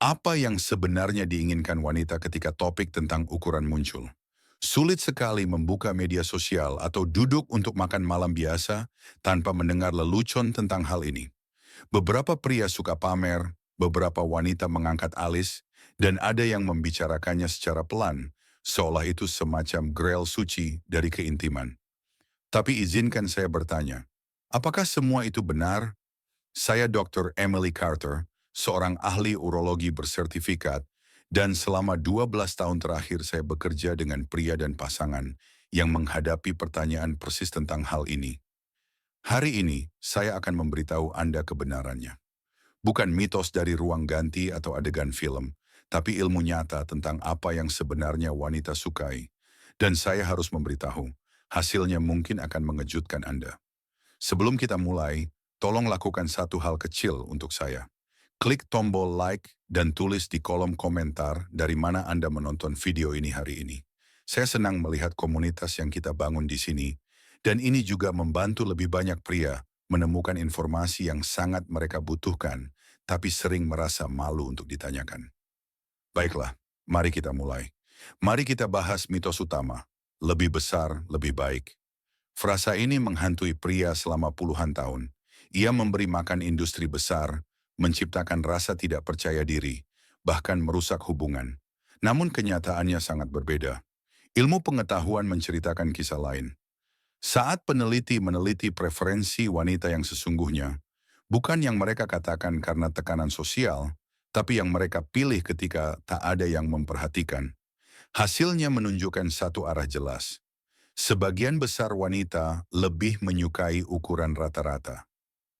Apa yang sebenarnya diinginkan wanita ketika topik tentang ukuran muncul? Sulit sekali membuka media sosial atau duduk untuk makan malam biasa tanpa mendengar lelucon tentang hal ini. Beberapa pria suka pamer, beberapa wanita mengangkat alis, dan ada yang membicarakannya secara pelan, seolah itu semacam grail suci dari keintiman. Tapi izinkan saya bertanya, apakah semua itu benar? Saya Dr. Emily Carter, seorang ahli urologi bersertifikat, dan selama 12 tahun terakhir saya bekerja dengan pria dan pasangan yang menghadapi pertanyaan persis tentang hal ini. Hari ini, saya akan memberitahu Anda kebenarannya. Bukan mitos dari ruang ganti atau adegan film, tapi ilmu nyata tentang apa yang sebenarnya wanita sukai. Dan saya harus memberitahu, hasilnya mungkin akan mengejutkan Anda. Sebelum kita mulai, tolong lakukan satu hal kecil untuk saya. Klik tombol like dan tulis di kolom komentar dari mana Anda menonton video ini hari ini. Saya senang melihat komunitas yang kita bangun di sini, dan ini juga membantu lebih banyak pria menemukan informasi yang sangat mereka butuhkan, tapi sering merasa malu untuk ditanyakan. Baiklah, mari kita mulai. Mari kita bahas mitos utama. Lebih besar, lebih baik. Frasa ini menghantui pria selama puluhan tahun. Ia memberi makan industri besar, menciptakan rasa tidak percaya diri, bahkan merusak hubungan. Namun kenyataannya sangat berbeda. Ilmu pengetahuan menceritakan kisah lain. Saat peneliti meneliti preferensi wanita yang sesungguhnya, bukan yang mereka katakan karena tekanan sosial, tapi yang mereka pilih ketika tak ada yang memperhatikan. Hasilnya menunjukkan satu arah jelas. Sebagian besar wanita lebih menyukai ukuran rata-rata.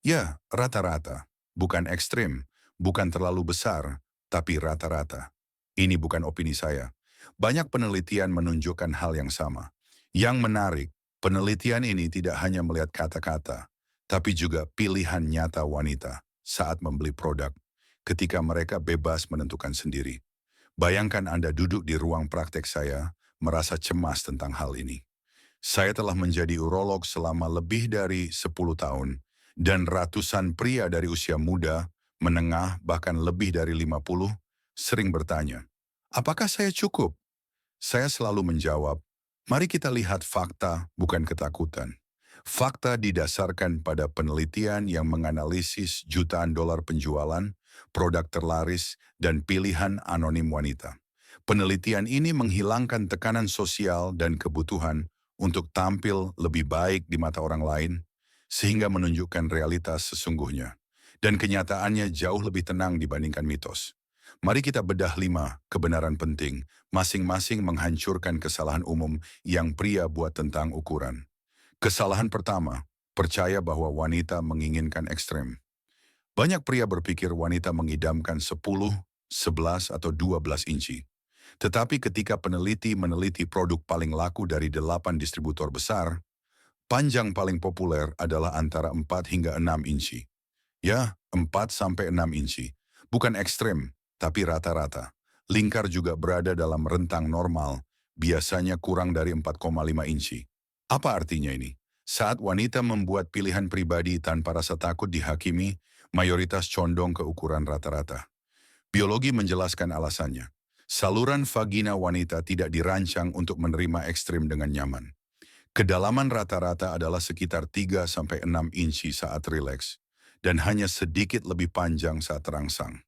Ya, rata-rata. Bukan ekstrim, bukan terlalu besar, tapi rata-rata. Ini bukan opini saya. Banyak penelitian menunjukkan hal yang sama. Yang menarik, penelitian ini tidak hanya melihat kata-kata, tapi juga pilihan nyata wanita saat membeli produk, ketika mereka bebas menentukan sendiri. Bayangkan Anda duduk di ruang praktek saya, merasa cemas tentang hal ini. Saya telah menjadi urolog selama lebih dari 10 tahun, dan ratusan pria dari usia muda, menengah, bahkan lebih dari 50, sering bertanya, apakah saya cukup? Saya selalu menjawab, mari kita lihat fakta, bukan ketakutan. Fakta didasarkan pada penelitian yang menganalisis jutaan dolar penjualan, produk terlaris, dan pilihan anonim wanita. Penelitian ini menghilangkan tekanan sosial dan kebutuhan untuk tampil lebih baik di mata orang lain, sehingga menunjukkan realitas sesungguhnya. Dan kenyataannya jauh lebih tenang dibandingkan mitos. Mari kita bedah 5 kebenaran penting, masing-masing menghancurkan kesalahan umum yang pria buat tentang ukuran. Kesalahan pertama, percaya bahwa wanita menginginkan ekstrem. Banyak pria berpikir wanita mengidamkan 10, 11, atau 12 inci. Tetapi ketika peneliti meneliti produk paling laku dari 8 distributor besar, panjang paling populer adalah antara 4 hingga 6 inci. Ya, 4 sampai 6 inci. Bukan ekstrem, tapi rata-rata. Lingkar juga berada dalam rentang normal, biasanya kurang dari 4,5 inci. Apa artinya ini? Saat wanita membuat pilihan pribadi tanpa rasa takut dihakimi, mayoritas condong ke ukuran rata-rata. Biologi menjelaskan alasannya. Saluran vagina wanita tidak dirancang untuk menerima ekstrim dengan nyaman. Kedalaman rata-rata adalah sekitar 3-6 inci saat rileks, dan hanya sedikit lebih panjang saat terangsang.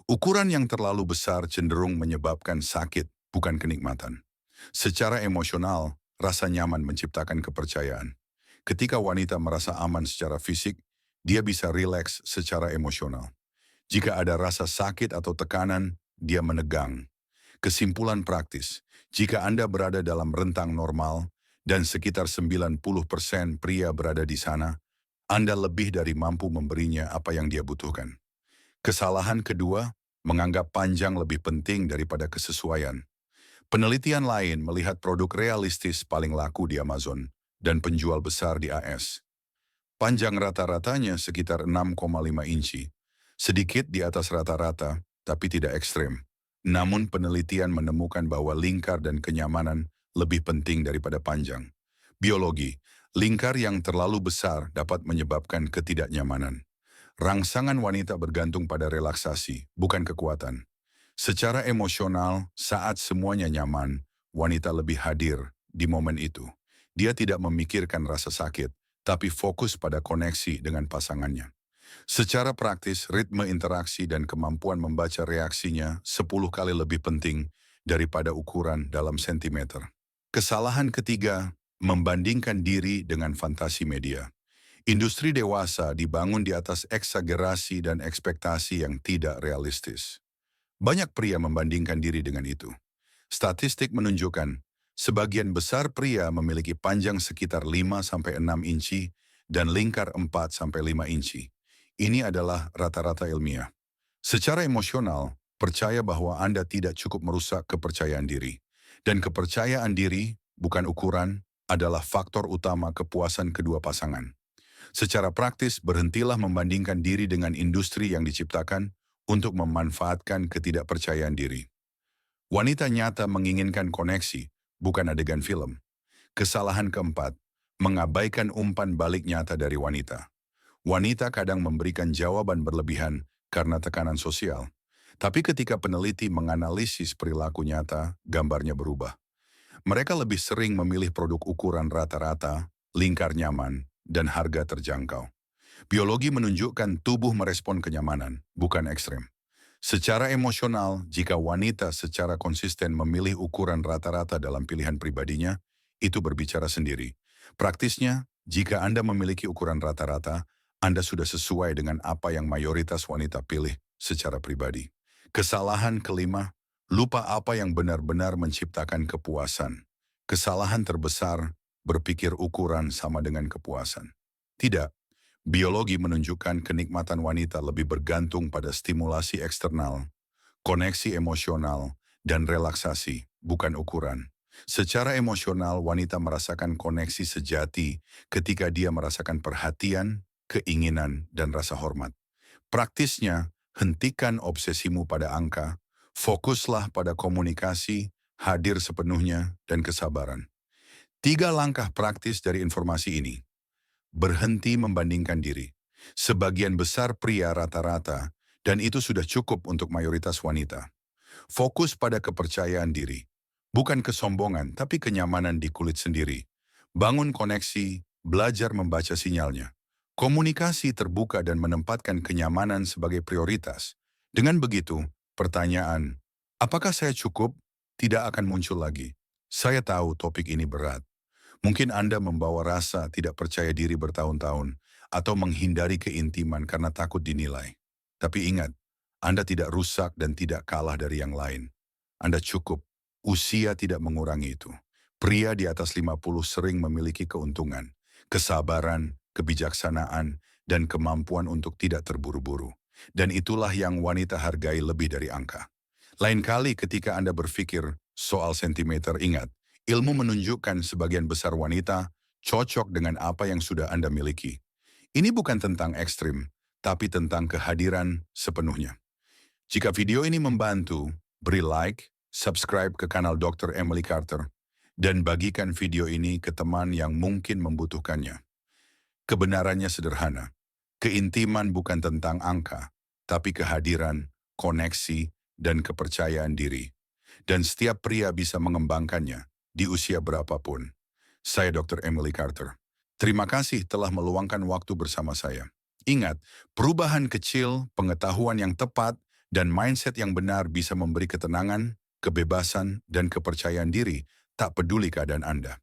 Ukuran yang terlalu besar cenderung menyebabkan sakit, bukan kenikmatan. Secara emosional, rasa nyaman menciptakan kepercayaan. Ketika wanita merasa aman secara fisik, dia bisa rileks secara emosional. Jika ada rasa sakit atau tekanan, dia menegang. Kesimpulan praktis, jika Anda berada dalam rentang normal dan sekitar 90% pria berada di sana, Anda lebih dari mampu memberinya apa yang dia butuhkan. Kesalahan kedua, menganggap panjang lebih penting daripada kesesuaian. Penelitian lain melihat produk realistis paling laku di Amazon dan penjual besar di AS. Panjang rata-ratanya sekitar 6,5 inci, sedikit di atas rata-rata, tapi tidak ekstrem. Namun penelitian menemukan bahwa lingkar dan kenyamanan lebih penting daripada panjang. Biologi, lingkar yang terlalu besar dapat menyebabkan ketidaknyamanan. Rangsangan wanita bergantung pada relaksasi, bukan kekuatan. Secara emosional, saat semuanya nyaman, wanita lebih hadir di momen itu. Dia tidak memikirkan rasa sakit, tapi fokus pada koneksi dengan pasangannya. Secara praktis, ritme interaksi dan kemampuan membaca reaksinya 10 kali lebih penting daripada ukuran dalam sentimeter. Kesalahan ketiga, membandingkan diri dengan fantasi media. Industri dewasa dibangun di atas eksagerasi dan ekspektasi yang tidak realistis. Banyak pria membandingkan diri dengan itu. Statistik menunjukkan, sebagian besar pria memiliki panjang sekitar 5-6 inci dan lingkar 4-5 inci. Ini adalah rata-rata ilmiah. Secara emosional, percaya bahwa Anda tidak cukup merusak kepercayaan diri. Dan kepercayaan diri, bukan ukuran, adalah faktor utama kepuasan kedua pasangan. Secara praktis, berhentilah membandingkan diri dengan industri yang diciptakan untuk memanfaatkan ketidakpercayaan diri. Wanita nyata menginginkan koneksi, bukan adegan film. Kesalahan keempat, mengabaikan umpan balik nyata dari wanita. Wanita kadang memberikan jawaban berlebihan karena tekanan sosial. Tapi ketika peneliti menganalisis perilaku nyata, gambarnya berubah. Mereka lebih sering memilih produk ukuran rata-rata, lingkar nyaman, dan harga terjangkau. Biologi menunjukkan tubuh merespon kenyamanan, bukan ekstrem. Secara emosional, jika wanita secara konsisten memilih ukuran rata-rata dalam pilihan pribadinya, itu berbicara sendiri. Praktisnya, jika Anda memiliki ukuran rata-rata, Anda sudah sesuai dengan apa yang mayoritas wanita pilih secara pribadi. Kesalahan kelima, lupa apa yang benar-benar menciptakan kepuasan. Kesalahan terbesar, berpikir ukuran sama dengan kepuasan. Tidak. Biologi menunjukkan kenikmatan wanita lebih bergantung pada stimulasi eksternal, koneksi emosional, dan relaksasi, bukan ukuran. Secara emosional, wanita merasakan koneksi sejati ketika dia merasakan perhatian, keinginan, dan rasa hormat. Praktisnya, hentikan obsesimu pada angka, fokuslah pada komunikasi, hadir sepenuhnya, dan kesabaran. 3 langkah praktis dari informasi ini. Berhenti membandingkan diri. Sebagian besar pria rata-rata, dan itu sudah cukup untuk mayoritas wanita. Fokus pada kepercayaan diri. Bukan kesombongan, tapi kenyamanan di kulit sendiri. Bangun koneksi, belajar membaca sinyalnya. Komunikasi terbuka dan menempatkan kenyamanan sebagai prioritas. Dengan begitu, pertanyaan, apakah saya cukup? Tidak akan muncul lagi. Saya tahu topik ini berat. Mungkin Anda membawa rasa tidak percaya diri bertahun-tahun atau menghindari keintiman karena takut dinilai. Tapi ingat, Anda tidak rusak dan tidak kalah dari yang lain. Anda cukup. Usia tidak mengurangi itu. Pria di atas 50 sering memiliki keuntungan, kesabaran, kebijaksanaan, dan kemampuan untuk tidak terburu-buru. Dan itulah yang wanita hargai lebih dari angka. Lain kali ketika Anda berpikir soal sentimeter, ingat, ilmu menunjukkan sebagian besar wanita cocok dengan apa yang sudah Anda miliki. Ini bukan tentang ekstrim, tapi tentang kehadiran sepenuhnya. Jika video ini membantu, beri like, subscribe ke kanal Dr. Emily Carter, dan bagikan video ini ke teman yang mungkin membutuhkannya. Kebenarannya sederhana. Keintiman bukan tentang angka, tapi kehadiran, koneksi, dan kepercayaan diri. Dan setiap pria bisa mengembangkannya di usia berapapun. Saya Dr. Emily Carter. Terima kasih telah meluangkan waktu bersama saya. Ingat, perubahan kecil, pengetahuan yang tepat, dan mindset yang benar bisa memberi ketenangan, kebebasan, dan kepercayaan diri, tak peduli keadaan Anda.